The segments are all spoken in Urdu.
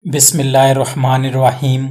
بسم اللہ الرحمن الرحیم۔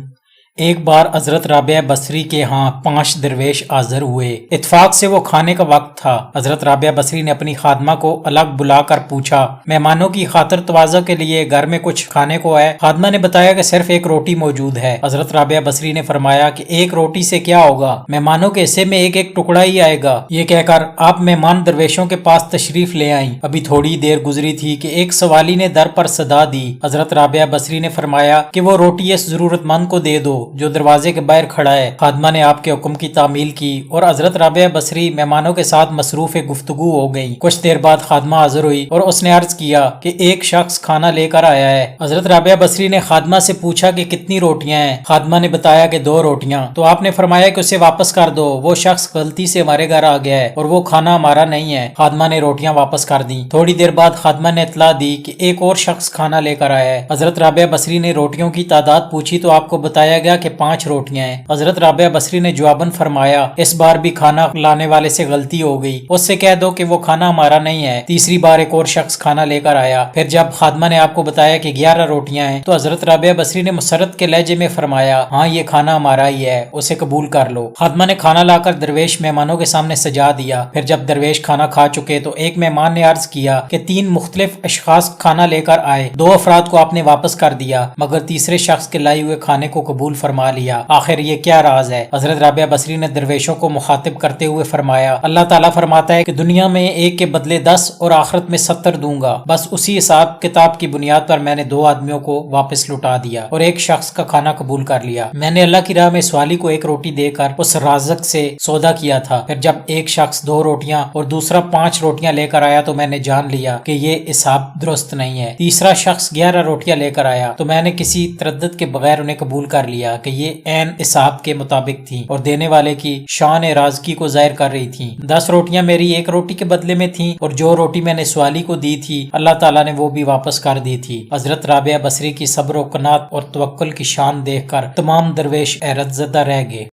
ایک بار حضرت رابعہ بصری کے ہاں 5 درویش حاضر ہوئے۔ اتفاق سے وہ کھانے کا وقت تھا۔ حضرت رابعہ بصری نے اپنی خادمہ کو الگ بلا کر پوچھا، مہمانوں کی خاطر تواضع کے لیے گھر میں کچھ کھانے کو ہے؟ خادمہ نے بتایا کہ صرف ایک روٹی موجود ہے۔ حضرت رابعہ بصری نے فرمایا کہ ایک روٹی سے کیا ہوگا، مہمانوں کے حصے میں ایک ایک ٹکڑا ہی آئے گا۔ یہ کہہ کر آپ مہمان درویشوں کے پاس تشریف لے آئیں۔ ابھی تھوڑی دیر گزری تھی کہ ایک سوالی نے در پر صدا دی۔ حضرت رابعہ بصری نے فرمایا کہ وہ روٹی اس ضرورت مند کو دے دو جو دروازے کے باہر کھڑا ہے۔ خادمہ نے آپ کے حکم کی تعمیل کی اور حضرت رابعہ بصری مہمانوں کے ساتھ مصروف گفتگو ہو گئی۔ کچھ دیر بعد خادمہ حاضر ہوئی اور اس نے عرض کیا کہ ایک شخص کھانا لے کر آیا ہے۔ حضرت رابعہ بصری نے خادمہ سے پوچھا کہ کتنی روٹیاں ہیں؟ خادمہ نے بتایا کہ 2 روٹیاں۔ تو آپ نے فرمایا کہ اسے واپس کر دو، وہ شخص غلطی سے ہمارے گھر آ گیا ہے اور وہ کھانا ہمارا نہیں ہے۔ خادمہ نے روٹیاں واپس کر دیں۔ تھوڑی دیر بعد خادمہ نے اطلاع دی کہ ایک اور شخص کھانا لے کر آیا ہے۔ حضرت رابعہ بصری نے روٹیوں کی تعداد پوچھی تو آپ کو بتایا گیا کہ 5 روٹیاں ہیں۔ حضرت رابعہ بصری نے جواباً فرمایا، اس بار بھی کھانا لانے والے سے غلطی ہو گئی، اس سے کہہ دو کہ وہ کھانا ہمارا نہیں ہے۔ تیسری بار ایک اور شخص کھانا لے کر آیا۔ پھر جب خادمہ نے آپ کو بتایا کہ 11 روٹیاں ہیں تو حضرت رابعہ بصری نے مسرت کے لہجے میں فرمایا، ہاں یہ کھانا ہمارا ہی ہے، اسے قبول کر لو۔ خادمہ نے کھانا لا کر درویش مہمانوں کے سامنے سجا دیا۔ پھر جب درویش کھانا کھا چکے تو ایک مہمان نے عرض کیا کہ 3 مختلف اشخاص کھانا لے کر آئے، 2 افراد کو آپ نے واپس کر دیا مگر تیسرے شخص کے لائے ہوئے کھانے کو قبول فرما لیا، آخر یہ کیا راز ہے؟ حضرت رابعہ بصری نے درویشوں کو مخاطب کرتے ہوئے فرمایا، اللہ تعالیٰ فرماتا ہے کہ دنیا میں ایک کے بدلے 10 اور آخرت میں 70 دوں گا۔ بس اسی حساب کتاب کی بنیاد پر میں نے 2 آدمیوں کو واپس لوٹا دیا اور ایک شخص کا کھانا قبول کر لیا۔ میں نے اللہ کی راہ میں سوالی کو 1 روٹی دے کر اس رازق سے سودا کیا تھا۔ پھر جب ایک شخص 2 روٹیاں اور دوسرا 5 روٹیاں لے کر آیا تو میں نے جان لیا کہ یہ حساب درست نہیں ہے۔ تیسرا شخص 11 روٹیاں لے کر آیا تو میں نے کسی تردد کے بغیر انہیں قبول کر لیا کہ یہ عین حساب کے مطابق تھیں اور دینے والے کی شان رازقی کو ظاہر کر رہی تھیں۔ 10 روٹیاں میری 1 روٹی کے بدلے میں تھیں اور جو روٹی میں نے سوالی کو دی تھی اللہ تعالیٰ نے وہ بھی واپس کر دی تھی۔ حضرت رابعہ بصری کی صبر و قناعت اور توکل کی شان دیکھ کر تمام درویش حیرت زدہ رہ گئے۔